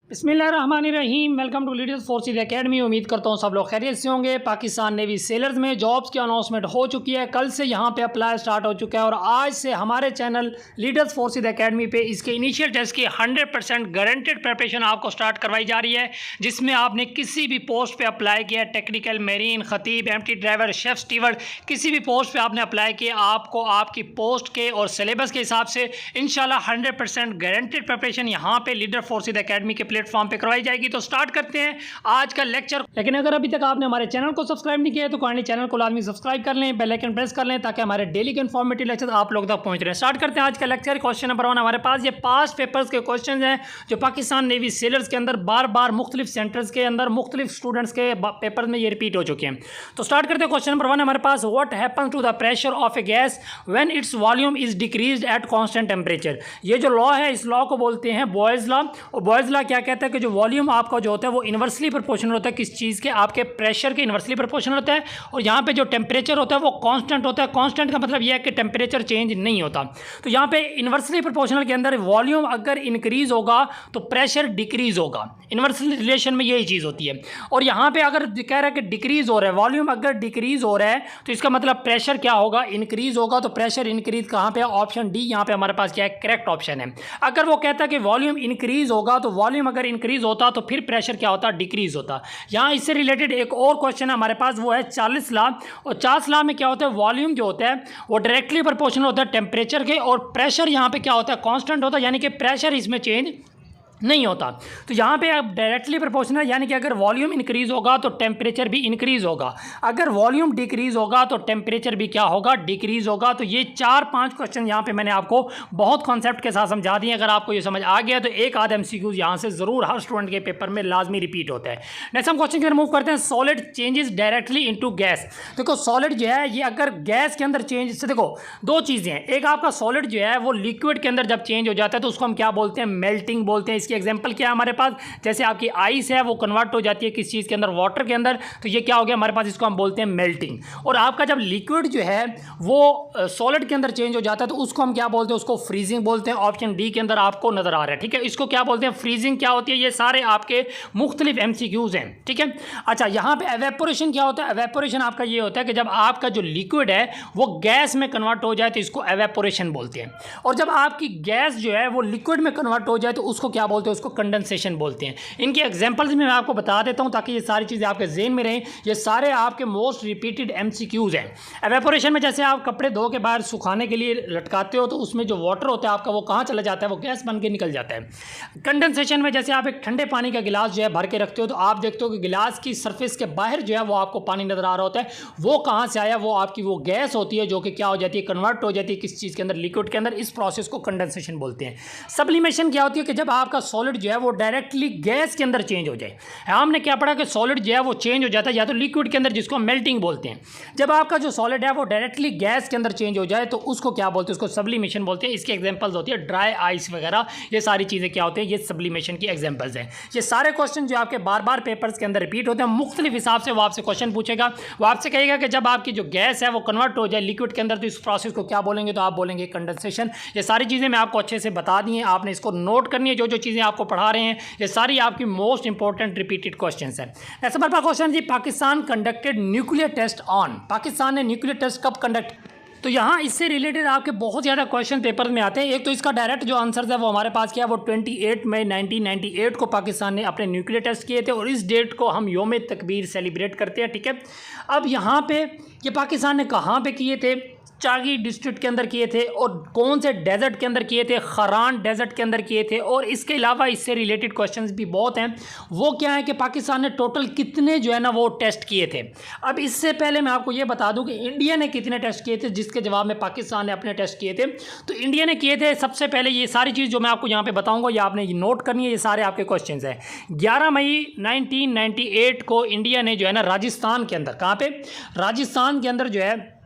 बिस्मिल्लाहिर्रहमानिर्रहीम। Welcome to leaders forces academy. उम्मीद करता हूँ सब लोग खैरियत से होंगे। पाकिस्तान नेवी सेलर्स में जॉब्स की अनाउंसमेंट हो चुकी है। कल से यहाँ पे अप्लाई स्टार्ट हो चुका है और आज से हमारे चैनल लीडर्स फोर्सेज एकेडमी पे इसके इनिशियल टेस्ट की 100% गारंटेड प्रिपरेशन आपको स्टार्ट करवाई जा रही है, जिसमें आपने किसी भी पोस्ट पर अप्लाई किया, टेक्निकल, मेरीन, खतीब, एमटी ड्राइवर, शेफ, स्टीवर्ड, किसी भी पोस्ट पर आपने अप्लाई किया, आपको आपकी पोस्ट के और सिलेबस के हिसाब से इंशाल्लाह 100% गारंटेड प्रिपरेशन यहाँ पे लीडर फोर्सेज एकेडमी के प्लेटफॉर्म पे करवाई जाएगी। तो स्टार्ट करते हैं आज का लेक्चर। लेकिन अगर अभी तक आपने हमारे चैनल को सब्सक्राइब नहीं किया है तो काइंडली चैनल को लाजमी सब्सक्राइब कर लें, बेल आइकन प्रेस कर लें ताकि हमारे डेली के इन्फॉर्मेटिव लेक्चर आप लोग तक पहुंच रहे हैं। स्टार्ट करते हैं आज का लेक्चर। क्वेश्चन नंबर 1 हमारे पास ये पास्ट पेपर्स के क्वेश्चन हैं जो पाकिस्तान नेवी सेलर्स के अंदर बार बार मुख्तलिफ सेंटर्स के अंदर मुख्तलिफ स्टूडेंट्स के पेपर में ये रिपीट हो चुके हैं। तो स्टार्ट करते हैं। क्वेश्चन नंबर 1 हमारे पास, what happens to the pressure of a gas when its volume is decreased at constant temperature. ये जो लॉ है इस लॉ को बोलते हैं बॉयज़ लॉ। और बॉयज़ लॉ क्या कहता है कि जो वॉल्यूम आपका जो होता है वो इन्वर्सली प्रोपोर्शनल होता है किस चीज़ के, आपके प्रेशर के इन्वर्सली प्रोपोर्शनल होता है। और यहाँ पे जो टेम्परेचर होता है वो कांस्टेंट होता है। कांस्टेंट का मतलब यह है कि टेम्परेचर चेंज नहीं होता। तो यहाँ पे इन्वर्सली प्रोपोर्शनल के अंदर वॉल्यूम अगर इंक्रीज होगा तो प्रेशर डिक्रीज होगा। इन्वर्सली रिलेशन में यही चीज़ होती है। और यहाँ पे अगर कह रहा है कि डिक्रीज हो रहा है, वॉल्यूम अगर डिक्रीज हो रहा है तो इसका मतलब प्रेशर क्या होगा, इंक्रीज होगा। तो प्रेशर इंक्रीज कहाँ पे, ऑप्शन डी यहाँ पे हमारे पास क्या है, करेक्ट ऑप्शन है। अगर वो कहता है कि वॉल्यूम इंक्रीज होगा तो वॉल्यूम अगर इंक्रीज होता तो फिर प्रेशर क्या होता, डिक्रीज होता। यहाँ इससे रिलेटेड एक और क्वेश्चन है हमारे पास, वो है चार्ल्स लॉ। और चार्ल्स लॉ में क्या होता है, वॉल्यूम जो होता है वो डायरेक्टली प्रोपोर्शनल होता है टेम्परेचर के, और प्रेशर यहाँ पे क्या होता है, कांस्टेंट होता है, यानी कि प्रेशर इसमें चेंज नहीं होता। तो यहाँ पे अब डायरेक्टली प्रोपोर्शनल, यानी कि अगर वॉल्यूम इंक्रीज होगा तो टेम्परेचर भी इंक्रीज होगा, अगर वॉल्यूम डिक्रीज होगा तो टेम्परेचर भी क्या होगा, डिक्रीज होगा। तो ये 4-5 क्वेश्चन यहाँ पे मैंने आपको बहुत कॉन्सेप्ट के साथ समझा दिए। अगर आपको ये समझ आ गया तो एक आध MCQ यहाँ से ज़रूर हर स्टूडेंट के पेपर में लाजमी रिपीट होता है। नेक्स्ट हम क्वेश्चन की तरफ मूव करते हैं। Solid changes directly into gas. देखो सॉलिड जो है ये अगर गैस के अंदर चेंज से, देखो दो चीज़ें हैं, एक आपका सॉलिड जो है वो लिक्विड के अंदर जब चेंज हो जाता है तो उसको हम क्या बोलते हैं, मेल्टिंग बोलते हैं। इसकी एग्जांपल क्या है हमारे पास, जैसे आपकी आइस है वो कन्वर्ट हो जाती है किस चीज़ के अंदर, वाटर के अंदर, तो ये क्या हो गया हमारे पास, इसको हम बोलते हैं मेल्टिंग। और आपका जब लिक्विड जो है वो सॉलिड के अंदर चेंज हो जाता है तो उसको हम क्या बोलते हैं, उसको फ्रीजिंग बोलते हैं। ऑप्शन डी के अंदर आपको नजर आ रहा है, ठीक है। इसको क्या बोलते हैं, फ्रीजिंग क्या होती है। ये सारे आपके मुख्तलिफ MCQs हैं, ठीक है। अच्छा, यहाँ पे एवेपोरेशन क्या होता है, एवेपोरेशन आपका ये होता है कि जब आपका जो लिक्विड है वो गैस में कन्वर्ट हो जाए तो इसको एवेपोरेशन बोलते हैं। और जब आपकी गैस जो है वो लिक्विड में कन्वर्ट हो जाए तो उसको क्या बोलते हैं, उसको कंडेंसेशन बोलते हैं। इनके एग्जांपल्स में मैं आपको बता देता हूं ताकि ये सारी चीज़ें आपके ज़हन में रहें। ये सारे आपके मोस्ट रिपीटेड MCQs हैं। एवेपोरेशन में जैसे आप कपड़े धो के बाहर सुखाने के लिए लटकाते हो तो उसमें जो वाटर होता है आपका वो कहाँ चला जाता है, वो गैस बन के निकल जाता है। कंडेंसेशन में जैसे आप एक ठंडे पानी का गिलास जो है भर के रखते हो तो आप देखते हो कि गिलास की सरफेस के बाहर जो है वो आपको पानी नजर आ रहा होता है, वो कहाँ से आया, वो आपकी वो गैस होती है जो कि क्या हो जाती है, कन्वर्ट हो जाती है किस चीज़ के अंदर, लिक्विड के अंदर। इस प्रोसेस को कंडेंसेशन बोलते हैं। सब्लिमेशन क्या होती है कि जब आपका सॉलिड जो है वो डायरेक्टली गैस के अंदर चेंज हो जाए। हमने क्या पढ़ा कि सॉलिड जो है वो चेंज हो जाता है या तो लिक्विड के अंदर, जिसको मेल्टिंग बोलते हैं। जब आपका जो सॉलिड है वो डायरेक्टली गैस के अंदर चेंज हो जाए तो उसको क्या बोलते हैं, उसको सब्लिमेशन बोलते हैं। इसकी एग्जांपल्स होती है ड्राई आइस वगैरह, ये सारी चीज़ें क्या होती हैं, ये सब्लिमेशन की एग्जांपल्स हैं। ये सारे क्वेश्चन जो आपके बार बार पेपर्स के अंदर रिपीट होते हैं, मुख्तलिफ हिसाब से वो आपसे क्वेश्चन पूछेगा। वो आपसे कहेगा कि जब आपकी जो गैस है वो कन्वर्ट हो जाए लिक्विड के अंदर तो इस प्रोसेस को क्या बोलेंगे, तो आप बोलेंगे कंडेंसेशन। ये सारी चीज़ें मैं आपको अच्छे से बता दी हैं, आपने इसको नोट करनी है। जो जो चीज़ें आपको पढ़ा रहे हैं ये सारी आपकी मोस्ट इंपॉर्टेंट रिपीटेड क्वेश्चंस हैं। नेक्स्ट नंबर पर क्वेश्चन जी, Pakistan conducted nuclear test on. Pakistan ने न्यूक्लियर टेस्ट कब कंडक्ट, तो यहाँ इससे रिलेटेड आपके बहुत ज़्यादा क्वेश्चन पेपर में आते हैं। एक तो इसका डायरेक्ट जो आंसर है वो हमारे पास क्या है, वो 28 मई 1998 को पाकिस्तान ने अपने न्यूक्लियर टेस्ट किए थे और इस डेट को हम योम तकबीर सेलिब्रेट करते हैं, ठीक है। अब यहाँ पे ये पाकिस्तान ने कहाँ पे किए थे, चागी डिस्ट्रिक्ट के अंदर किए थे और कौन से डेजर्ट के अंदर किए थे, खरान डेजर्ट के अंदर किए थे। और इसके अलावा इससे रिलेटेड क्वेश्चंस भी बहुत हैं। वो क्या है कि पाकिस्तान ने टोटल कितने जो है ना वो टेस्ट किए थे। अब इससे पहले मैं आपको ये बता दूं कि इंडिया ने कितने टेस्ट किए थे, जिसके जवाब में पाकिस्तान ने अपने टेस्ट किए थे। तो इंडिया ने किए थे सबसे पहले, ये सारी चीज़ जो मैं आपको यहाँ पर बताऊँगा ये आपने नोट करनी है, ये सारे आपके क्वेश्चन हैं। 11 मई 1998 को इंडिया ने जो है ना राजस्थान के अंदर, कहाँ पर, राजस्थान के अंदर जो है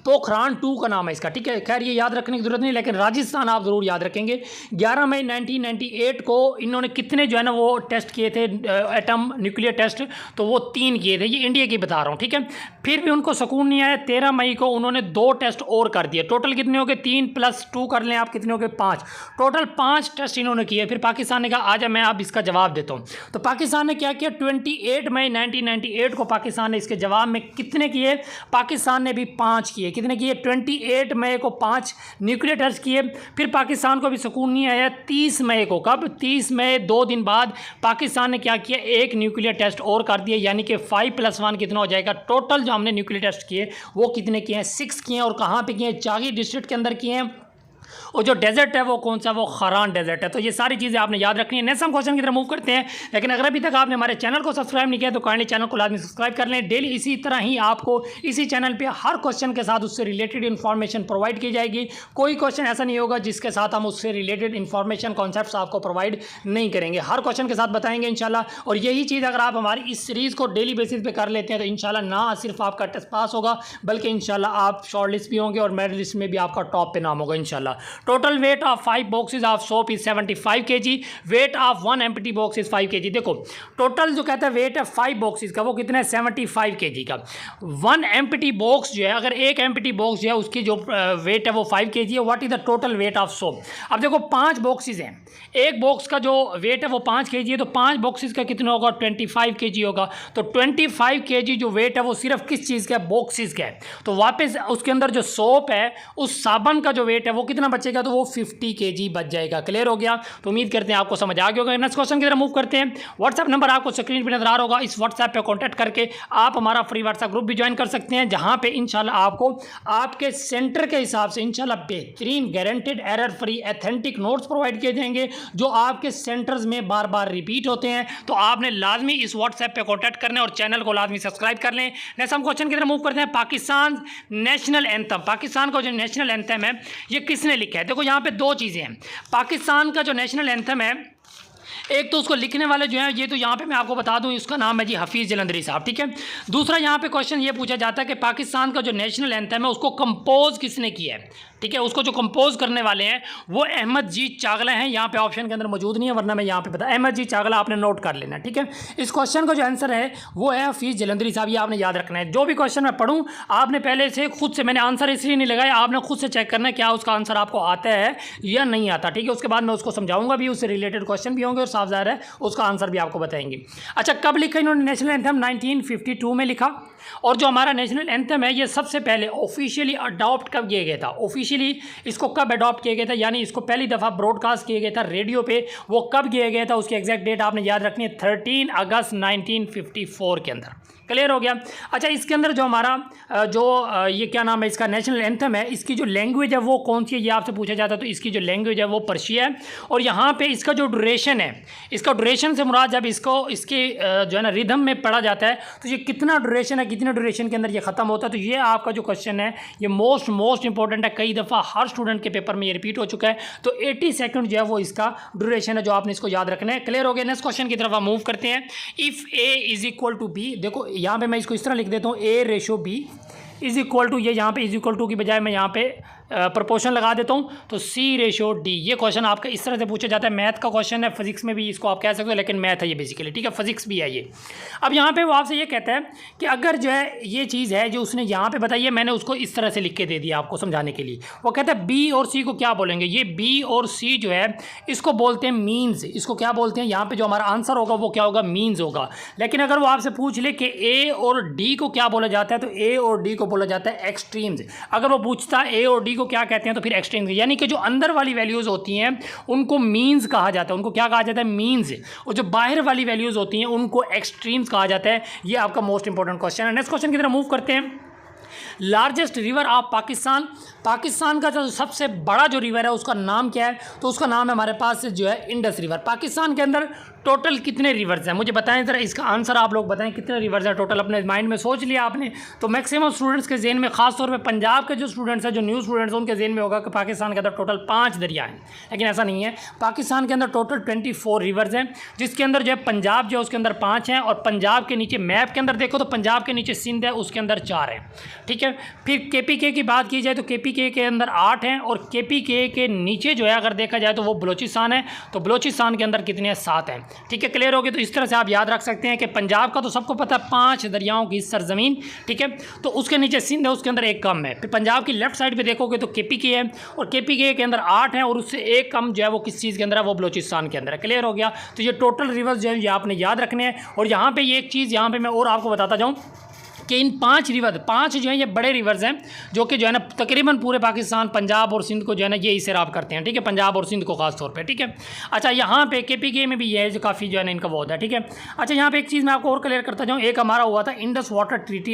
पोखरान 2 का नाम है इसका, ठीक है। खैर ये याद रखने की जरूरत नहीं, लेकिन राजस्थान आप जरूर याद रखेंगे। 11 मई 1998 को इन्होंने कितने जो है ना वो टेस्ट किए थे, एटम न्यूक्लियर टेस्ट, तो वो 3 किए थे। ये इंडिया की बता रहा हूँ, ठीक है। फिर भी उनको सुकून नहीं आया। 13 मई को उन्होंने 2 टेस्ट और कर दिए। टोटल कितने हो गए, 3 + 2 कर लें आप, कितने हो गए 5। टोटल 5 टेस्ट इन्होंने किए। फिर पाकिस्तान ने कहा आजा मैं अब इसका जवाब देता हूँ। तो पाकिस्तान ने क्या किया, 28 मई 1998 को पाकिस्तान ने इसके जवाब में कितने किए, पाकिस्तान ने भी 5 किए। कितने किए, 28 मई को 5 न्यूक्लियर टेस्ट किए। फिर पाकिस्तान को भी सुकून नहीं आया। 30 मई को, कब, 30 मई 2 दिन बाद पाकिस्तान ने क्या किया, 1 न्यूक्लियर टेस्ट और कर दिए, यानी कि 5 + 1 कितना हो जाएगा। टोटल जो हमने न्यूक्लियर टेस्ट किए वो कितने किए हैं, 6 किए हैं। और कहाँ पे किए हैं, चागी डिस्ट्रिक्ट के अंदर किए हैं। और जो डेजर्ट है वो कौन सा, वो खरान डेजर्ट है। तो ये सारी चीज़ें आपने याद रखनी है। नेक्स्ट हम क्वेश्चन की तरफ मूव करते हैं। लेकिन अगर अभी तक आपने हमारे चैनल को सब्सक्राइब नहीं किया तो काइंडली चैनल को लाजमी सब्सक्राइब कर लें। डेली इसी तरह ही आपको इसी चैनल पे हर क्वेश्चन के साथ उससे रिलेटेड इन्फॉर्मेशन प्रोवाइड की जाएगी। कोई क्वेश्चन ऐसा नहीं होगा जिसके साथ हम उससे रिलेटेड इन्फॉर्मेशन कॉन्सेप्ट्स आपको प्रोवाइड नहीं करेंगे। हर क्वेश्चन के साथ बताएंगे इंशाल्लाह। और यही चीज़ अगर आप हमारी इस सीरीज़ को डेली बेसिस पे कर लेते हैं तो इंशाल्लाह ना सिर्फ आपका टेस्ट पास होगा बल्कि इंशाल्लाह आप शॉर्ट लिस्ट भी होंगे और मेरिट लिस्ट में भी आपका टॉप पे नाम होगा इंशाल्लाह। Total weight of 5 boxes of soap is 75 kg, weight of 1 empty box is 5 kg। देखो टोटल जो कहता है वेट है 5 boxes का, वो कितना है, 75 kg का। 1 empty box जो है, अगर एक empty box जो है उसकी जो वेट है वो 5 kg है। What is the total weight of soap. अब देखो 5 boxes हैं, एक बॉक्स का जो वेट है वो 5 kg है, तो 5 boxes का कितना होगा, 25 kg होगा। तो 25 kg जो वेट है वो सिर्फ किस चीज़ का है, बॉक्सेस का है। तो वापस उसके अंदर जो सोप है, उस साबुन का जो वेट है वो कितना बचेगा, तो वो 50 kg बच जाएगा। क्लियर हो गया। तो उम्मीद करते हैं आपको समझ आ गया होगा। नेक्स्ट क्वेश्चन की तरफ मूव करते हैं। व्हाट्सएप नंबर आपको स्क्रीन पर नजर आ रहा होगा, इस व्हाट्सएप पे कांटेक्ट करके आप हमारा फ्री व्हाट्सएप ग्रुप भी ज्वाइन कर सकते हैं, जहां पे इंशाल्लाह आपको आपके सेंटर के हिसाब से इंशाल्लाह बेहतरीन guaranteed error free authentic notes provide किए जाएंगे जो आपके सेंटर्स में बार बार रिपीट होते हैं। तो आपने लाजमी इस व्हाट्सएप पे कांटेक्ट करना है और चैनल को लाजमी सब्सक्राइब कर लें। नेक्स्ट हम क्वेश्चन की तरफ मूव करते हैं। पाकिस्तान नेशनल एंथम, पाकिस्तान का जो नेशनल एंथम है ये किसने लिखा है। देखो यहाँ पे 2 चीज़ें हैं। पाकिस्तान का जो नेशनल एंथम है, एक तो उसको लिखने वाले जो है, ये तो यहाँ पे मैं आपको बता दूँ, उसका नाम है जी हफीज़ जलंधरी साहब, ठीक है। दूसरा यहाँ पे क्वेश्चन ये पूछा जाता है कि पाकिस्तान का जो नेशनल एंथम है उसको कंपोज किसने किया है, ठीक है। उसको जो कंपोज करने वाले हैं वो अहमद जी चागला हैं। यहाँ पे ऑप्शन के अंदर मौजूद नहीं है, वरना मैं यहाँ पे बता, अहमद जी चागला आपने नोट कर लेना, ठीक है। इस क्वेश्चन का जो आंसर है वो है हफीज़ जलंधरी साहब। ये आपने याद रखना है। जो भी क्वेश्चन मैं पढ़ूँ आपने पहले से खुद से, मैंने आंसर इसलिए नहीं लगाया, आपने खुद से चेक करना है क्या उसका आंसर आपको आता है या नहीं आता, ठीक है। उसके बाद मैं उसको समझाऊंगा भी, उससे रिलेटेड क्वेश्चन भी होंगे और साफ ज़ाहिर है उसका आंसर भी आपको बताएंगे। अच्छा, कब लिखा इन्होंने नेशनल एंथम, 1952 में लिखा। और जो हमारा नेशनल एंथम है ये सबसे पहले ऑफिशियली अडॉप्ट कब किया गया था, ऑफिशियली इसको कब अडॉप्ट किया गया था, यानी इसको पहली दफ़ा ब्रॉडकास्ट किया गया था रेडियो पे, वो कब किया गया था, उसकी एग्जैक्ट डेट आपने याद रखनी है, 13 अगस्त 1954 के अंदर। क्लियर हो गया। अच्छा, इसके अंदर जो हमारा जो ये क्या नाम है इसका नेशनल एंथम है, इसकी जो लैंग्वेज है वो कौन सी है, ये आपसे पूछा जाता है। तो इसकी जो लैंग्वेज है वो पर्शिया है। और यहाँ पे इसका जो ड्यूरेशन है, इसका ड्यूरेशन से मुराद जब इसको इसके जो है ना रिदम में पढ़ा जाता है तो ये कितना ड्यूरेशन है, कितने ड्यूरेशन के अंदर ये ख़त्म होता है। तो ये आपका जो क्वेश्चन है ये मोस्ट इंपॉर्टेंट है। कई दफ़ा हर स्टूडेंट के पेपर में ये रिपीट हो चुका है। तो 80 सेकंड जो है वो इसका ड्यूरेशन है, जो आपने इसको याद रखना है। क्लियर हो गया। नेक्स्ट क्वेश्चन की तरफ हम मूव करते हैं। If A is equal to B, देखो यहाँ पे मैं इसको इस तरह लिख देता हूँ, A/B इज इक्वल टू, ये यहाँ पे इज इक्वल टू की बजाय मैं यहाँ पे प्रपोर्शन लगा देता हूँ, तो C/D। ये क्वेश्चन आपका इस तरह से पूछा जाता है। मैथ का क्वेश्चन है, फिजिक्स में भी इसको आप कह सकते हो, लेकिन मैथ है ये बेसिकली, ठीक है, फिजिक्स भी है ये। अब यहाँ पे वो आपसे ये कहता है कि अगर जो है ये चीज़ है जो उसने यहाँ पे बताई है, मैंने उसको इस तरह से लिख के दे दिया आपको समझाने के लिए। वो कहता है B और C को क्या बोलेंगे, ये B और C जो है इसको बोलते हैं मीन्स। इसको क्या बोलते हैं, यहाँ पर जो हमारा आंसर होगा वो क्या होगा, मीन्स होगा। लेकिन अगर वो आपसे पूछ ले कि A और D को क्या बोला जाता है, तो A और D को बोला जाता है एक्सट्रीम्स। अगर वो पूछता है A और D को क्या कहते हैं, तो फिर एक्सट्रीम्स, यानी कि जो अंदर वाली वैल्यूज़ होती हैं उनको मीन्स कहा जाता है। उनको क्या कहा जाता है, मीन्स। और जो बाहर वाली वैल्यूज़ होती हैं उनको एक्सट्रीम्स कहा जाता है। ये आपका मोस्ट इंपॉर्टेंट क्वेश्चन है। नेक्स्ट क्वेश्चन की तरफ मूव करते हैं। Largest river of Pakistan, Pakistan का जो सबसे बड़ा जो रिवर है उसका नाम क्या है, तो उसका नाम है हमारे पास जो है इंडस रिवर। पाकिस्तान के अंदर टोटल कितने रिवर्स हैं, मुझे बताएं ज़रा, इसका आंसर आप लोग बताएं कितने रिवर्स हैं टोटल। अपने माइंड में सोच लिया आपने, तो मैक्सिमम स्टूडेंट्स के जेन में, खासतौर पे पंजाब के जो स्टूडेंट्स हैं, जो न्यू स्टूडेंट्स हैं, उनके जेन में होगा कि पाकिस्तान के अंदर टोटल 5 दरिया हैं। लेकिन ऐसा नहीं है। पाकिस्तान के अंदर टोटल 24 रिवर्स हैं, जिसके अंदर जो है पंजाब जो है उसके अंदर 5 हैं, और पंजाब के नीचे मैप के अंदर देखो तो पंजाब के नीचे सिंध है, उसके अंदर 4 हैं, ठीक है। है। फिर KPK की बात की जाए तो KPK के अंदर 8 हैं, और KPK के नीचे जो है अगर देखा जाए तो वो बलोचिस्तान है, तो बलोचिस्तान के अंदर कितने हैं, 7 हैं। ठीक है, क्लियर हो गया। तो इस तरह से आप याद रख सकते हैं कि पंजाब का तो सबको पता है 5 दरियाओं की सरजमीन, ठीक है, तो उसके नीचे सिंध है, उसके अंदर एक कम है। फिर पंजाब की लेफ्ट साइड पे देखोगे तो KPK है, और KPK के अंदर 8 हैं, और उससे एक कम जो है वो किस चीज़ के अंदर है, वो बलोचिस्तान के अंदर है। क्लियर हो गया। तो ये टोटल रिवर्स जो है ये आपने याद रखने हैं। और यहाँ पे ये एक चीज़ यहाँ पे मैं और आपको बताता जाऊँ कि इन 5 रिवर, 5 जो है ये बड़े रिवर्स हैं, जो कि जो है ना तकरीबन पूरे पाकिस्तान, पंजाब और सिंध को जो है ना ये ही सैराब करते हैं। ठीक है, पंजाब और सिंध को खास तौर पे। ठीक है, अच्छा यहाँ पे KPK में भी ये है जो काफ़ी जो है ना इनका वो होता है। ठीक है, अच्छा यहाँ पे एक चीज़ मैं आपको और क्लियर करता जाऊँ। एक हमारा हुआ था Indus water treaty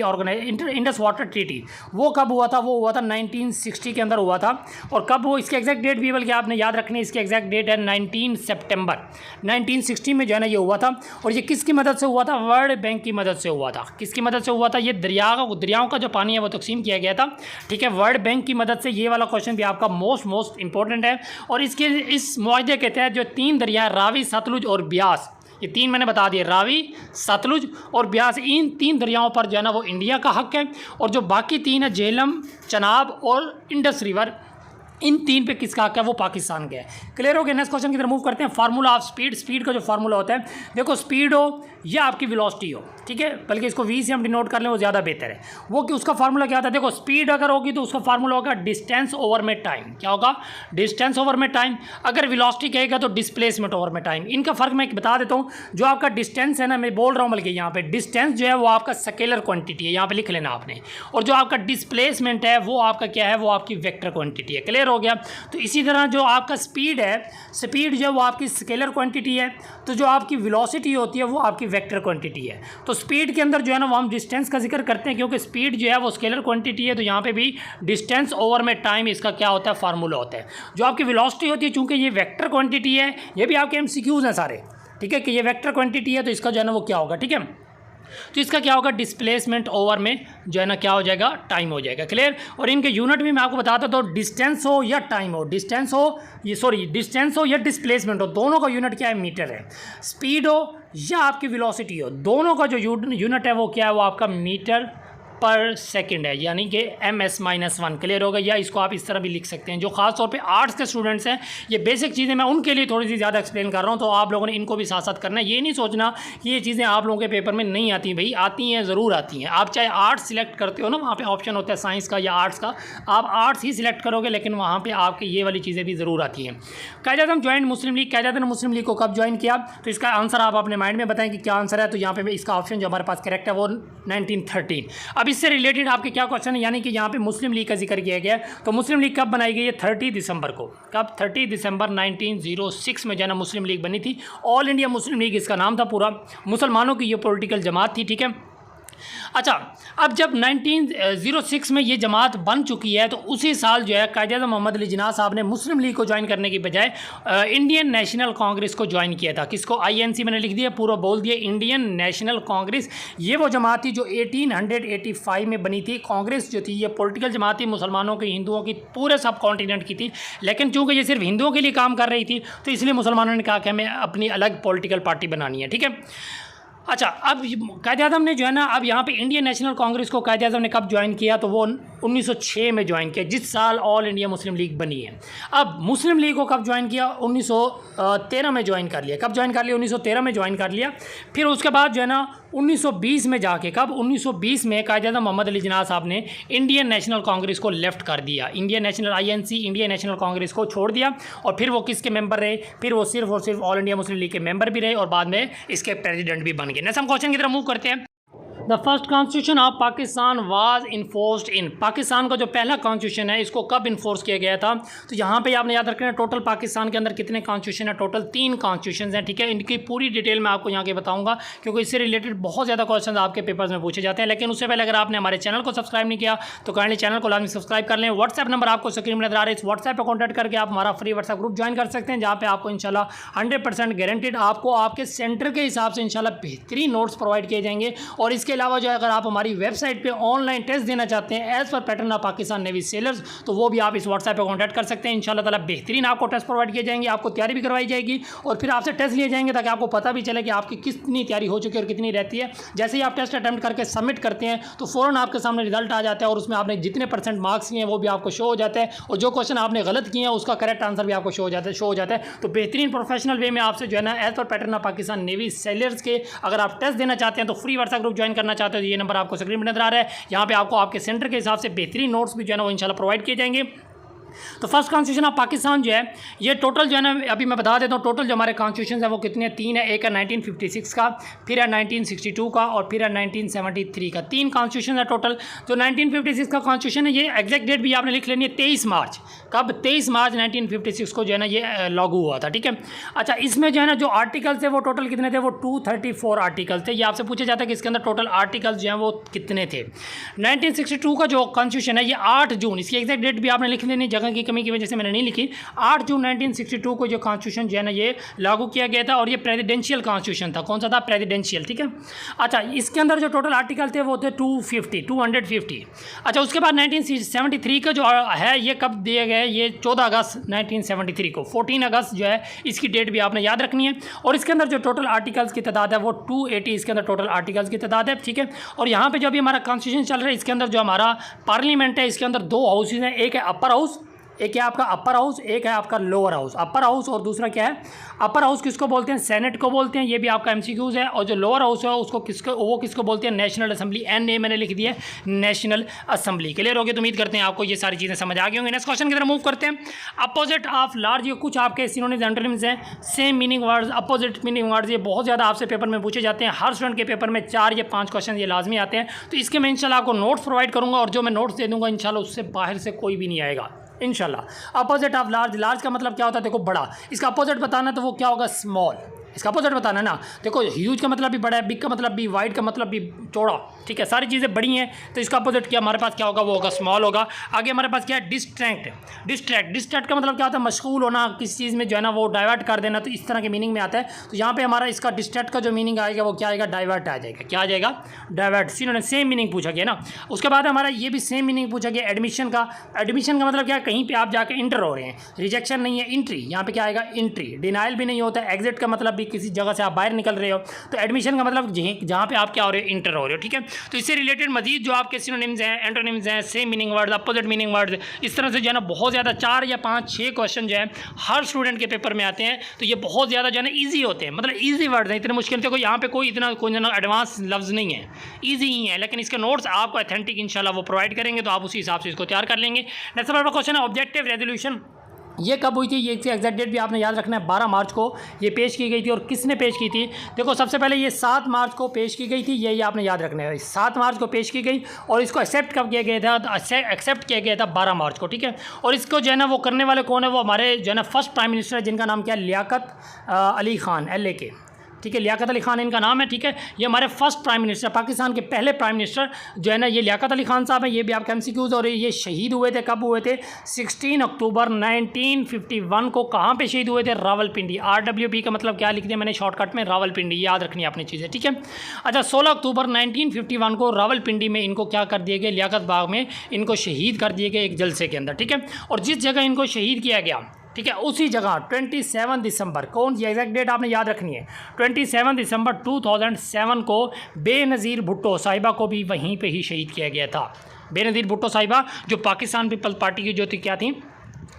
Indus water treaty, वो कब हुआ था? वो हुआ था 1960 के अंदर हुआ था। और कब वो, इसके एग्जैक्ट डेट भी बल्कि आपने याद रखनी है, इसकी एग्जैक्ट डेट है 19 सितंबर 1960 में जो है ना ये हुआ था। और ये किसकी मदद से हुआ था? वर्ल्ड बैंक की मदद से हुआ था। किसकी मदद से हुआ था? ये दरियाओं का जो पानी है वो तकसीम किया गया था। ठीक है, वर्ल्ड बैंक की मदद से। ये वाला क्वेश्चन भी आपका मोस्ट इंपॉर्टेंट है। और इस मुआहदे के तहत जो 3 दरिया, रावी, सतलुज और ब्यास, ये 3 मैंने बता दिए, रावी, सतलुज और ब्यास, इन 3 दरियाओं पर जो है ना वो इंडिया का हक है। और जो बाकी 3 है, झेलम, चनाब और इंडस रिवर, इन 3 पे किसका हक है? वो पाकिस्तान के है। क्लियर हो गया। नेक्स्ट क्वेश्चन की तरफ मूव करते हैं। Formula of speed. स्पीड का जो फार्मूला होता है, देखो स्पीड हो या आपकी वेलोसिटी हो, ठीक है, बल्कि इसको V से हम डिनोट कर लें वो ज़्यादा बेहतर है। वो कि उसका फार्मूला क्या होता है? देखो स्पीड अगर होगी तो उसका फार्मूला होगा डिस्टेंस ओवर में टाइम। क्या होगा? डिस्टेंस ओवर में टाइम। अगर वेलोसिटी कहेगा तो डिस्प्लेसमेंट ओवर में टाइम। इनका फ़र्क मैं बता देता हूँ। जो आपका डिस्टेंस है ना, मैं बोल रहा हूँ बल्कि यहाँ पे डिस्टेंस जो है वो आपका स्केलर क्वांटिटी है, यहाँ पे लिख लेना आपने। और जो आपका डिस्प्लेसमेंट है वो आपका क्या है? वो आपकी वेक्टर क्वांटिटी है। क्लियर हो गया। तो इसी तरह जो आपका स्पीड है, स्पीड जो है वो आपकी स्केलर क्वांटिटी है, तो जो आपकी वेलोसिटी होती है वो आपकी वेक्टर क्वांटिटी है। तो स्पीड के अंदर जो है ना वो हम डिस्टेंस का जिक्र करते हैं, क्योंकि स्पीड जो है वो स्केलर क्वांटिटी है, तो यहाँ पे भी डिस्टेंस ओवर में टाइम इसका क्या होता है? फार्मूला होता है। जो आपकी वेलोसिटी होती है, चूंकि ये वेक्टर क्वांटिटी है, ये भी आपके MCQs हैं सारे, ठीक है, कि ये वेक्टर क्वांटिटी है, तो इसका जो है ना वो क्या होगा? ठीक है, तो इसका क्या होगा? डिस्प्लेसमेंट ओवर में जो है ना क्या हो जाएगा? टाइम हो जाएगा। क्लियर। और इनके यूनिट भी मैं आपको बताता तो डिस्टेंस हो या टाइम हो, डिस्टेंस हो या डिस्प्लेसमेंट हो, दोनों का यूनिट क्या है? मीटर है। स्पीड हो या आपकी वेलोसिटी हो, दोनों का जो यूनिट है वो क्या है? वो आपका मीटर पर सेकंड है, यानी कि ms-1। क्लियर होगा। या इसको आप इस तरह भी लिख सकते हैं। जो खास तौर पे आर्ट्स के स्टूडेंट्स हैं, ये बेसिक चीज़ें मैं उनके लिए थोड़ी सी ज़्यादा एक्सप्लेन कर रहा हूँ, तो आप लोगों ने इनको भी साथ साथ करना है। ये नहीं सोचना कि ये चीज़ें आप लोगों के पेपर में नहीं आती। भाई आती हैं, ज़रूर आती हैं। आप चाहे आर्ट्स सिलेक्ट करते हो ना, वहाँ पर ऑप्शन होता है साइंस का या आर्ट्स का, आप आर्ट्स ही सिलेक्ट करोगे, लेकिन वहाँ पर आपके ये वाली चीज़ें भी ज़रूर आती हैं। कायद-ए-आज़म ज्वाइंट मुस्लिम लीग, कायद-ए-आज़म मुस्लिम लीग को कब ज्वाइन किया? तो इसका आंसर आप अपने माइंड में बताएं कि क्या आंसर है। तो यहाँ पे इसका ऑप्शन जो हमारे पास करेक्ट है वो 1913। अब इससे रिलेटेड आपके क्या क्वेश्चन है, यानी कि यहाँ पे मुस्लिम लीग का जिक्र किया गया है। तो मुस्लिम लीग कब बनाई गई है? 30 दिसंबर को। कब? 30 दिसंबर 1906 में जो है ना मुस्लिम लीग बनी थी। ऑल इंडिया मुस्लिम लीग इसका नाम था पूरा। मुसलमानों की ये पॉलिटिकल जमात थी। ठीक है, अच्छा, अब जब 1906 में ये जमात बन चुकी है, तो उसी साल जो है कायद-ए-आज़म मोहम्मद अली जिन्ना साहब ने मुस्लिम लीग को ज्वाइन करने की बजाय इंडियन नेशनल कांग्रेस को ज्वाइन किया था। किसको? INC मैंने लिख दिया, पूरा बोल दिया, इंडियन नेशनल कांग्रेस। ये वो जमात थी जो 1885 में बनी थी। कांग्रेस जो थी ये पॉलिटिकल जमात थी, मुसलमानों की, हिंदुओं की, पूरे सब कॉन्टिनेंट की थी। लेकिन चूँकि ये सिर्फ हिंदुओं के लिए काम कर रही थी, तो इसलिए मुसलमानों ने कहा कि हमें अपनी अलग पॉलिटिकल पार्टी बनानी है। ठीक है, अच्छा, अब कायद-ए-आज़म ने जो है ना, अब यहाँ पे इंडियन नेशनल कांग्रेस को कायद-ए-आज़म ने कब ज्वाइन किया? तो वो 1906 में ज्वाइन किया, जिस साल ऑल इंडिया मुस्लिम लीग बनी है। अब मुस्लिम लीग को कब ज्वाइन किया? 1913 में ज्वाइन कर लिया। कब ज्वाइन कर लिया? 1913 में ज्वाइन कर लिया। फिर उसके बाद जो है ना 1920 में जाके, कब? 1920 में कायद-ए-आज़म मोहम्मद अली जिन्ना साहब ने इंडियन नेशनल कांग्रेस को लेफ्ट कर दिया। Indian national INC, Indian national Congress को छोड़ दिया। और फिर वो किसके मेंबर रहे? फिर वो सिर्फ और सिर्फ ऑल इंडिया मुस्लिम लीग के मेंबर भी रहे, और बाद में इसके प्रेसिडेंट भी बन गए। नेक्स्ट हम क्वेश्चन की तरफ मूव करते हैं। The first constitution of Pakistan was enforced in. Pakistan का जो पहला कॉन्स्टिट्यूशन है, इसको कब इन्फोर्स किया गया था? तो यहाँ पे आपने याद रखना है, टोटल पाकिस्तान के अंदर कितने कॉन्स्टिट्यूशन है? टोटल 3 कॉन्स्टिट्यूशन हैं। ठीक है, इनकी पूरी डिटेल मैं आपको यहाँ के बताऊँगा, क्योंकि इससे रिलेटेड बहुत ज़्यादा क्वेश्चन आपके पेपर्स में पूछे जाते हैं। लेकिन उससे पहले अगर आपने हमारे चैनल को सब्सक्राइब नहीं किया तो काइंडली चैनल को लाजमी सब्सक्राइब कर लें। व्हाट्सएप नंबर आपको स्क्रीन में नजर आ रहा है, इस व्हाट्सएप पर कॉन्टैक्ट करके आप हमारा फ्री व्हाट्सएप ग्रुप ज्वाइन कर सकते हैं, जहाँ पे आपको इंशाल्लाह 100% गारंटेड आपको आपके सेंटर के हिसाब से इंशाल्लाह बेहतरीन नोट्स प्रोवाइड किए जाएंगे। और इसके अलावा जो है अगर आप हमारी वेबसाइट पे ऑनलाइन टेस्ट देना चाहते हैं as per pattern of Pakistan navy sellers, तो वो भी आप इस व्हाट्सएप पे कांटेक्ट कर सकते हैं। इंशाल्लाह ताला बेहतरीन आपको टेस्ट प्रोवाइड किए जाएंगे, आपको तैयारी भी करवाई जाएगी और फिर आपसे टेस्ट लिए जाएंगे ताकि आपको पता भी चले कि आपकी कितनी तैयारी हो चुकी है और कितनी रहती है। जैसे ही आप टेस्ट अटैम्प्ट करके सबमिट करते हैं तो फ़ौरन आपके सामने रिजल्ट आ जाता है और उसमें आपने जितने % मार्क्स किए हैं वो भी आपको शो हो जाता है और जो क्वेश्चन आपने गलत किए हैं उसका करेक्ट आंसर भी आपको शो हो जाता है। तो बेहतरीन प्रोफेशनल वे में आपसे जो है ना as per pattern of Pakistan navy sellers के अगर आप टेस्ट देना चाहते हैं तो फ्री व्हाट्सएप ग्रुप ज्वाइन करना चाहते हो तो ये नंबर आपको स्क्रीन पर नजर आ रहा है। यहाँ पे आपको आपके सेंटर के हिसाब से बेहतरीन नोट्स भी जो है ना वो इंशाल्लाह प्रोवाइड किए जाएंगे। तो फर्स्ट कॉन्स्टिट्यूशन ऑफ पाकिस्तान जो है ये टोटल जो है ना अभी मैं बता देता हूँ टोटल जो हमारे कॉन्स्टिट्यूशन है वो कितने 3 है। एक है 1956 का, फिर है 1962 का और फिर है 1973 का। 3 कॉन्स्टिट्यूशन है टोटल। जो 1956 का कॉन्स्टिट्यूशन है ये एग्जैक्ट डेट भी आपने लिख लेनी है 23 मार्च। कब? 23 मार्च 1956 को जो है ना ये लागू हुआ था। ठीक है। अच्छा, इसमें जो है ना जो आर्टिकल्स थे वो टोटल कितने थे? वो 234 आर्टिकल्स थे। ये आपसे पूछा जाता है कि इसके अंदर टोटल आर्टिकल्स जो हैं वो कितने थे। 1962 का जो कॉन्स्टिट्यूशन है ये 8 जून, इसकी एग्जैक्ट डेट भी आपने लिख लेनी, जगह की कमी की वजह से मैंने नहीं लिखी। 8 जून 1962 को जो कॉन्स्टिट्यूशन जो है ना ये लागू किया गया था और ये प्रेसिडेंशियल कॉन्स्टिट्यूशन था। कौन सा था? प्रेसिडेंशियल। ठीक है। अच्छा, इसके अंदर जो टोटल आर्टिकल थे वो थे 250। अच्छा, उसके बाद 1973 का जो है ये कब दिए गए? ये 14 अगस्त 1973 को। 14 अगस्त जो है इसकी डेट भी आपने याद रखनी है। और इसके अंदर जो टोटल आर्टिकल्स की तादाद है वो 280 इसके अंदर टोटल आर्टिकल्स की तादाद है। ठीक है। और यहाँ पे जो अभी हमारा कॉन्स्टिट्यूशन चल रहा है इसके अंदर जो हमारा पार्लियामेंट है इसके अंदर 2 हाउसेज हैं। एक है अपर हाउस, एक है आपका अपर हाउस, एक है आपका लोअर हाउस। अपर हाउस और दूसरा क्या है? अपर हाउस किसको बोलते हैं? सेनेट को बोलते हैं। ये भी आपका एमसीक्यूज है। और जो लोअर हाउस है उसको किसको बोलते हैं? National assembly. NA मैंने लिख दिया है, नेशनल असेंबली। क्लियर हो गया? तो उम्मीद करते हैं आपको ये सारी चीज़ें समझ आ गई होंगी। नेक्स्ट क्वेश्चन की तरफ मूव करते हैं। अपोजिट ऑफ लार्ज, ये कुछ आपके सिनोनिम्स एंटोनिम्स हैं। Same meaning words, opposite meaning words, ये बहुत ज़्यादा आपसे पेपर में पूछे जाते हैं। हर स्टूडेंट के पेपर में 4 या 5 क्वेश्चन ये लाजमी आते हैं। तो इसके मैं इंशाल्लाह आपको नोट्स प्रोवाइड करूँगा और जो मैं नोट्स दे दूँगा इंशाल्लाह उससे बाहर से कोई भी नहीं आएगा इंशाल्लाह। अपोजिट ऑफ लार्ज, लार्ज का मतलब क्या होता है? देखो बड़ा, इसका अपोजिट बताना तो वो क्या होगा? स्मॉल। इसका अपोजिट बताना ना। देखो ह्यूज का मतलब भी बड़ा है, बिग का मतलब भी, वाइड का मतलब भी चौड़ा। ठीक है, सारी चीज़ें बड़ी हैं तो इसका अपोजिट क्या हमारे पास क्या होगा? वो होगा स्मॉल होगा। आगे हमारे पास क्या है? डिस्ट्रैक्ट का मतलब क्या होता है? मशगूल होना, किसी चीज़ में जो है ना वो डाइवर्ट कर देना। तो इस तरह के मीनिंग में आता है। तो यहाँ पे हमारा इसका डिस्ट्रैक्ट का जो मीनिंग आएगा वो क्या आएगा? डाइवर्ट आ जाएगा। क्या आ जाएगा? डाइवर्ट। इन्होंने सेम मीनिंग पूछा गया ना। उसके बाद हमारा ये भी सेम मीनिंग पूछा गया एडमिशन का। एडमिशन का मतलब क्या है? कहीं पर आप जाकर इंटर हो रहे हैं। रिजेक्शन नहीं है, एंट्री। यहाँ पे क्या आएगा? एंट्री। डिनाइल भी नहीं होता। एग्जिट का मतलब भी किसी जगह से आप बाहर निकल रहे हो। तो एडमिशन का मतलब जहाँ पे आप क्या हो रहे हो? इंटर हो रहे हो। ठीक है। तो इससे रिलेटेड मजीद जो आपके सिनोनिम्स हैं, एंटोनिम्स हैं, same meaning words, opposite meaning words, इस तरह से जो है ना बहुत ज़्यादा 4 या 5, 6 क्वेश्चन जो है हर स्टूडेंट के पेपर में आते हैं। तो ये बहुत ज़्यादा जो है ना ईजी होते हैं, मतलब ईजी वर्ड्स हैं, इतने मुश्किल थे। कोई यहाँ पे कोई इतना कोई एडवांस लफ्ज़ नहीं है, ईजी ही है। लेकिन इसके नोट्स आपको ऑथेंटिक इंशाल्लाह वो प्रोवाइड करेंगे तो आप उसी हिसाब से इसको तैयार कर लेंगे। नेक्स्ट वाला क्वेश्चन है ऑब्जेक्टिव रेजोल्यूशन। ये कब हुई थी? ये एग्जैक्ट डेट भी आपने याद रखना है। 12 मार्च को ये पेश की गई थी। और किसने पेश की थी? देखो सबसे पहले ये 7 मार्च को पेश की गई थी। ये आपने याद रखना है। 7 मार्च को पेश की गई और इसको एक्सेप्ट कब किया गया था? एक्सेप्ट किया गया था 12 मार्च को। ठीक है। और इसको जो है ना वो करने वाले कौन है? वो हमारे जो है ना फर्स्ट प्राइम मिनिस्टर है जिनका नाम क्या है? लियाकत अली खान, LA के। ठीक है, लियाकत अली खान इनका नाम है। ठीक है। ये हमारे फर्स्ट प्राइम मिनिस्टर, पाकिस्तान के पहले प्राइम मिनिस्टर जो है ना ये लियाकत अली खान साहब हैं। ये भी आपके MCQs। और ये शहीद हुए थे, कब हुए थे? 16 अक्टूबर 1951 को। कहाँ पे शहीद हुए थे? रावलपिंडी। RWP का मतलब क्या लिख दिया मैंने शॉर्टकट में? रावलपिंडी। याद रखनी है अपनी चीज़ें। ठीक है। अच्छा, 16 अक्टूबर 1951 को रावलपिंडी में इनको क्या कर दिए गए? लियाकत बाग में इनको शहीद कर दिए गए एक जलसे के अंदर। ठीक है। और जिस जगह इनको शहीद किया गया, ठीक है, उसी जगह 27 दिसंबर, कौन सी एग्जैक्ट डेट आपने याद रखनी है? 27 दिसंबर 2007 को बेनज़ीर भुट्टो साहिबा को भी वहीं पे ही शहीद किया गया था। बेनज़ीर भुट्टो साहिबा जो पाकिस्तान पीपल्स पार्टी की जो थी क्या थी?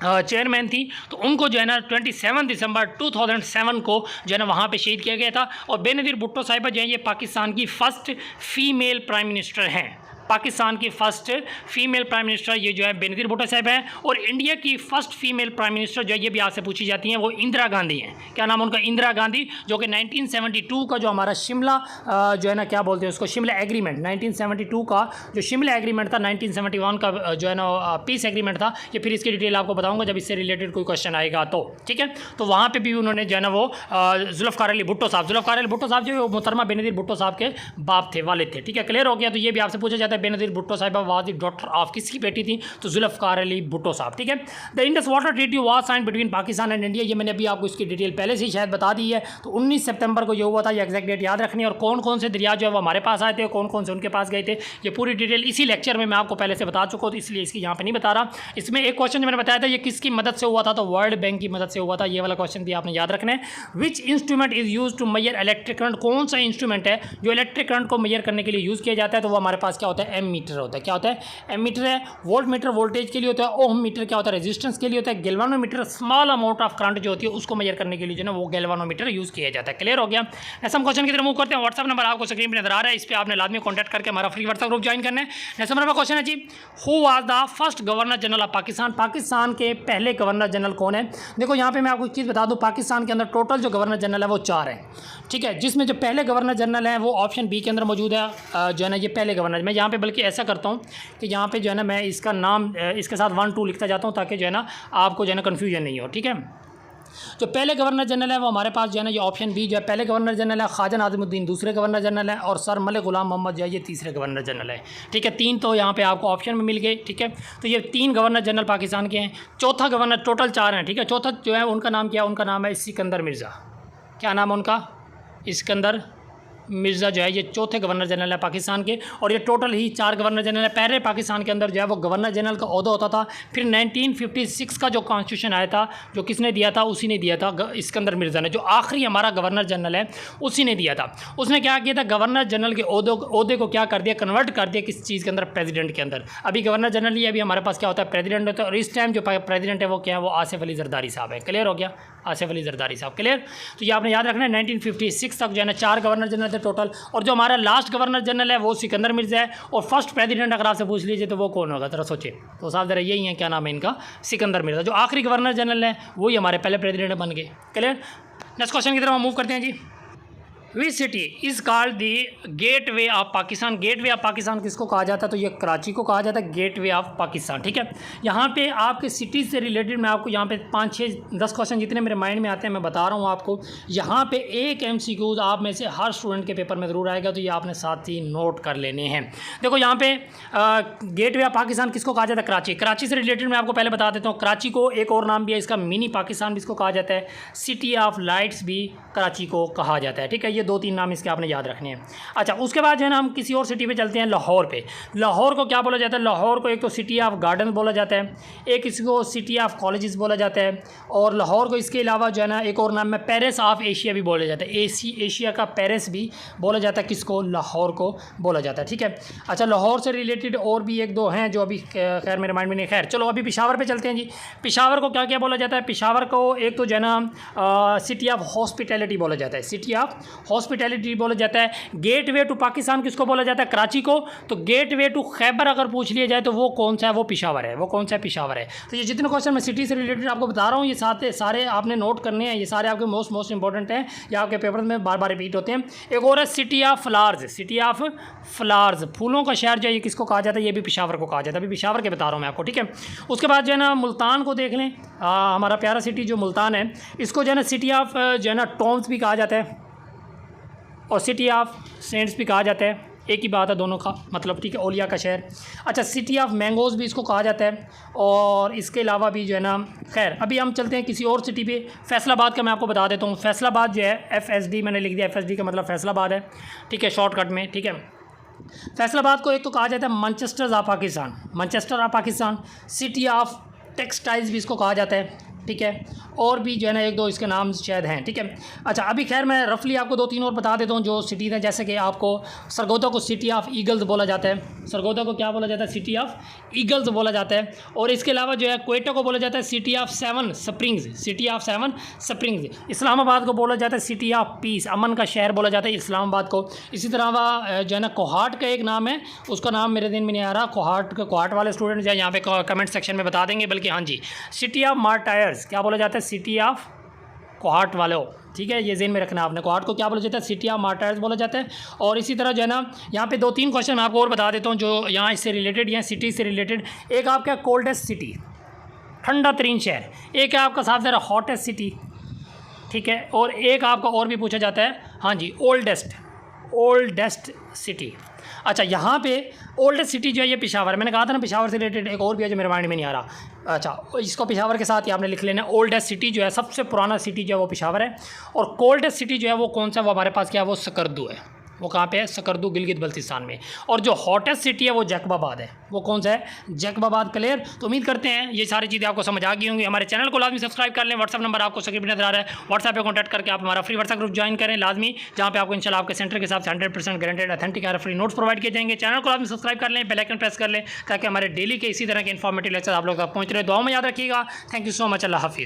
चेयरमैन थी। तो उनको जो है ना 27 दिसंबर 2007 को जो है ना वहाँ पे शहीद किया गया था। और बेनज़ीर भुट्टो साहिबा जो है ये पाकिस्तान की फ़र्स्ट फीमेल प्राइम मिनिस्टर हैं। पाकिस्तान की फ़र्स्ट फीमेल प्राइम मिनिस्टर ये जो है बेनज़ीर भुट्टो साहिब हैं। और इंडिया की फ़र्स्ट फीमेल प्राइम मिनिस्टर जो है ये भी आपसे पूछी जाती हैं, वो इंदिरा गांधी हैं। क्या नाम उनका? इंदिरा गांधी, जो कि 1972 का जो हमारा शिमला जो है ना क्या बोलते हैं उसको? शिमला एग्रीमेंट। 1972 का जो शिमला एग्रीमेंट था, 1971 का जो है ना पीस एग्रीमेंट था। ये फिर इसकी डिटेल आपको बताऊँगा जब इससे रिलेटेड कोई क्वेश्चन आएगा तो। ठीक है। तो वहाँ पर भी उन्होंने जो है ना वो जुल्फ़िकार अली भुट्टो साहब जो मोहतरमा बेनज़ीर भुट्टो साहब के बाप थे, वालिद थे। ठीक है, क्लियर हो गया। तो ये भी आपसे पूछा जाता है है बेनज़ीर भुट्टो साहिबा वाज द डॉटर ऑफ, किसकी बेटी थी, तो जुल्फ़िकार अली भुट्टो साहब, ठीक है। The Indus water treaty was signed between Pakistan and India, ये मैंने अभी आपको इसकी डिटेल पहले से ही शायद बता दी है। तो 19 सितंबर को ये हुआ था, ये एग्जैक्ट डेट याद रखनी है। और कौन कौन से दरिया जो है वो हमारे पास आए थे, कौन कौन से उनके पास गए थे, ये पूरी डिटेल इसी लेक्चर में मैं आपको पहले से बता चुका हूँ, तो इसलिए इसकी यहाँ पे नहीं बता रहा। इसमें एक क्वेश्चन जो मैंने बताया था ये किसकी मदद से हुआ था, तो वर्ल्ड बैंक की मदद से हुआ था। ये वाला क्वेश्चन भी आपने याद रखना है। Which instrument is use to measure electric current, कौन सा इंस्ट्रूमेंट है जो इलेक्ट्रिक करंट को मेजर करने के लिए यूज़ किया जाता है, तो वो हमारे पास क्या होता है, एम मीटर होता है। क्या होता है, एम मीटर है। वोल्ट मीटर वोल्टेज के लिए होता है, ओम मीटर क्या होता है, रेजिस्टेंस के लिए होता है। Galvanometer small amount of current जो होती है उसको मेजर करने के लिए जो है वो गैल्वानोमीटर यूज़ किया जाता है। क्लियर हो गया। ऐसा हम क्वेश्चन की तरफ मूव करते हैं। व्हाट्सअप नंबर आपको स्क्रीन पर नजर आ रहा है, इस पर आपने लाजमी कॉन्टैक्ट करके हमारा फ्री व्हाट्सअप ग्रुप ज्वाइन करना है। नेक्स्ट नंबर का क्वेश्चन है जी, who was the first governor general of Pakistan, Pakistan के पहले गवर्नर जनरल कौन है। देखो यहाँ पे मैं आपको एक चीज़ बता दूँ, पाकिस्तान के अंदर टोटल जो गवर्नर जनरल है वो 4 हैं, ठीक है। जिसमें जो पहले गवर्नर जनरल हैं वो ऑप्शन बी के अंदर मौजूद है, जो है ना ये पहले गवर्नर। मैं यहाँ पे बल्कि ऐसा करता हूँ कि यहाँ पे जो है ना मैं इसका नाम इसके साथ 1 2 लिखता जाता हूँ, ताकि जो है ना आपको जो है ना कन्फ्यूजन नहीं हो, ठीक है। जो पहले गवर्नर जनरल है वो हमारे पास जो है ना ये ऑप्शन बी जो है पहले गवर्नर जनरल है, ख्वाजा नाज़िमुद्दीन दूसरे गवर्नर जनरल है, और सर मलिक ग़ुलाम मोहम्मद जो है ये तीसरे गवर्नर जनरल है, ठीक है। 3 तो यहाँ पे आपको ऑप्शन में मिल गए, ठीक है। तो ये 3 गवर्नर जनरल पाकिस्तान के हैं। चौथा गवर्नर, टोटल 4 हैं, ठीक है। चौथा जो है उनका नाम क्या है, उनका नाम है सिकंदर मिर्ज़ा। क्या नाम है उनका, सिकंदर मिर्ज़ा जो है ये चौथे गवर्नर जनरल है पाकिस्तान के। और ये टोटल ही 4 गवर्नर जनरल है। पहले पाकिस्तान के अंदर जो है वो गवर्नर जनरल का ओहदा होता था। फिर 1956 का जो कॉन्स्टिट्यूशन आया था, जो किसने दिया था, उसी ने दिया था, सिकंदर मिर्ज़ा ने, जो आखिरी हमारा गवर्नर जनरल है उसी ने दिया था। उसने क्या किया था, गवर्नर जनरल के ओहदे को क्या कर दिया, कन्वर्ट कर दिया किस चीज़ के अंदर, प्रेसिडेंट के अंदर। अभी गवर्नर जनरल ही अभी हमारे पास क्या होता है, प्रेसिडेंट होता है। और इस टाइम जो प्रेसिडेंट है वो क्या है, वो आसिफ अली जरदारी साहब है। क्लियर हो गया, आसिफ अली जरदारी साहब, क्लियर। तो ये आपने याद रखना है, 1956 तक जो है ना 4 गवर्नर जनरल थे टोटल। और जो हमारा लास्ट गवर्नर जनरल है वो सिकंदर मिर्ज़ा है। और फर्स्ट प्रेसिडेंट अगर आपसे पूछ लीजिए तो वो कौन होगा, जरा सोचिए। तो साहब जरा यही है, क्या नाम है इनका, सिकंदर मिर्ज़ा। जो आखिरी गवर्नर जनरल है वही हमारे पहले प्रेसिडेंट बन गए। क्लियर। नेक्स्ट क्वेश्चन की तरफ हम मूव करते हैं जी। Which city is called the gateway of Pakistan, gateway of Pakistan किसको कहा जाता है, तो ये कराची को कहा जाता है गेट वे ऑफ पाकिस्तान, ठीक है। यहाँ पे आपके सिटी से रिलेटेड मैं आपको यहाँ पे 5 6 10 क्वेश्चन जितने मेरे माइंड में आते हैं मैं बता रहा हूँ आपको। यहाँ पे एक MCQs आप में से हर स्टूडेंट के पेपर में ज़रूर आएगा, तो ये आपने साथ ही नोट कर लेने हैं। देखो यहाँ पे गेट वे ऑफ पाकिस्तान किसको कहा जाता है, कराची। कराची से रिलेटेड मैं आपको पहले बता देता हूँ। कराची को एक और नाम भी है इसका, मिनी पाकिस्तान भी इसको कहा जाता है, सिटी ऑफ लाइट्स भी कराची को कहा जाता है, ठीक है। ये 2-3 नाम इसके आपने याद रखने हैं। अच्छा, उसके बाद जो है ना हम किसी और सिटी पे चलते हैं, लाहौर पे। लाहौर को क्या बोला जाता है, लाहौर को एक तो सिटी ऑफ गार्डन बोला जाता है, एक इसको सिटी ऑफ कॉलेजेस बोला जाता है। और लाहौर को इसके अलावा जो है ना एक और नाम है पेरिस ऑफ एशिया भी बोला जाता है, एशिया का पेरिस भी बोला जाता है, किसको, लाहौर को बोला जाता है, ठीक है। अच्छा, लाहौर से रिलेटेड और भी 1-2 हैं जो अभी खैर मेरे माइंड में नहीं। खैर चलो अभी पेशावर पे चलते हैं जी। पेशावर को क्या क्या बोला जाता है, पेशावर को एक तो जो है ना सिटी ऑफ हॉस्पिटैलिटी बोला जाता है, सिटी ऑफ हॉस्पिटैलिटी बोला जाता है। गेट वे टू पाकिस्तान किसको बोला जाता है, कराची को। तो गेट वे टू खैबर अगर पूछ लिया जाए तो वो कौन सा है, वो पेशावर है। वो कौन सा है, पेशावर है। तो ये जितने क्वेश्चन मैं सिटी से रिलेटेड आपको बता रहा हूँ ये सारे आपने नोट करने हैं, ये सारे आपके मोस्ट इंपॉर्टेंट हैं, ये आपके पेपर में बार बार रिपीट होते हैं। एक और है city of flowers, city of flowers, फूलों का शहर जो है ये किसको कहा जाता है, ये भी पेशावर को कहा जाता है। अभी पेशावर के बता रहा हूँ मैं आपको, ठीक है। उसके बाद जो है ना मुल्तान को देख लें, हमारा प्यारा सिटी जो मुल्तान है इसको जो है ना सिटी ऑफ जो है ना टॉम्स भी कहा जाता है और सिटी ऑफ सेंट्स भी कहा जाता है। एक ही बात है दोनों का मतलब, ठीक है, ओलिया का शहर। अच्छा, सिटी ऑफ मैंगोज़ भी इसको कहा जाता है। और इसके अलावा भी जो है ना, खैर अभी हम चलते हैं किसी और सिटी पे। फैसलाबाद का मैं आपको बता देता हूँ। फैसलाबाद जो है FSD मैंने लिख दिया, FSD का मतलब फैसलाबाद है, ठीक है, शॉर्टकट में, ठीक है। फैसलाबाद को एक तो कहा जाता है Manchester of Pakistan, Manchester of Pakistan. City of textiles भी इसको कहा जाता है, ठीक है। और भी जो है ना 1-2 इसके नाम शायद हैं, ठीक है। अच्छा, अभी खैर मैं रफली आपको 2-3 और बता देता हूँ जो सिटीज़ हैं। जैसे कि आपको सरगोदा को सिटी ऑफ ईगल्स बोला जाता है, सरगोदा को क्या बोला जाता है, सिटी ऑफ ईगल्स बोला जाता है। और इसके अलावा जो है क्वेटा को बोला जाता है city of 7 springs, city of 7 springs. Islamabad को बोला जाता है सिटी ऑफ पीस, अमन का शहर बोला जाता है इस्लामाबाद को। इसी तरह जो है ना कोहाट का एक नाम है, उसका नाम मेरे दिन में नहीं आ रहा, कोहाट वाले स्टूडेंट जो है यहाँ पे कमेंट सेक्शन में बता देंगे। बल्कि हाँ जी, सिटी ऑफ मार्टायर्स क्या बोला जाता है, सिटी ऑफ कोहाट वालों, ठीक है, ये ज़हन में रखना आपने। कोहाट को क्या बोला जाता है, सिटी ऑफ मार्टायर्स बोला जाता है। और इसी तरह जो है ना यहाँ पे 2-3 क्वेश्चन मैं आपको और बता देता हूँ जो यहाँ इससे रिलेटेड या सिटी से रिलेटेड। एक आपका कोल्डेस्ट सिटी, ठंडा तरीन शहर। एक है आपका साफ ज़रा हॉटेस्ट सिटी, ठीक है। और एक आपका और भी पूछा जाता है, हाँ जी, ओल्डेस्ट ओल्डेस्ट सिटी। अच्छा, यहाँ पे ओल्डेस्ट सिटी जो है ये पेशावर है। मैंने कहा था ना पेशावर से रिलेटेड एक और भी है जो मेरे माइंड में नहीं आ रहा। अच्छा, इसको पेशावर के साथ ही आपने लिख लेना। ओल्डेस्ट सिटी जो है, सबसे पुराना सिटी जो है वो पेशावर है। और कोल्डेस्ट सिटी जो है वो कौन सा, वो हमारे पास क्या है, वो सकरदू है। वो कहाँ पे है? सकरदू, गिलगित बल्तिस्तान में। और जो हॉटेस्ट सिटी है वो जैकबाबाद है। वो कौन सा है? जैकबाबाद। क्लियर? तो उम्मीद करते हैं ये सारी चीज़ें आपको समझ आ गई होंगी। हमारे चैनल को लाजमी सब्सक्राइब कर लें। व्हाट्सअप नंबर आपको स्क्रीन पर नजर आ रहा है, व्हाट्सएप पे कॉन्टैक्ट करके आप हमारा फ्री व्हाट्सएप ग्रुप ज्वाइन करें लाजमी, जहाँ पे आपको इंशाल्लाह आपके सेंटर के हिसाब से 100% गारंटेड ऑथेंटिक और फ्री नोट्स प्रोवाइड किए जाएंगे। चैनल को लाजमी सब्सक्राइब कर लें, बेल आइकन प्रेस कर लें, ताकि हमारे डेली के इसी तरह के इन्फॉर्मेटिव लेक्चर आप लोग तक पहुँच रहे। दुआ में याद रखिएगा। Thank you so much. Allah हाफिज़।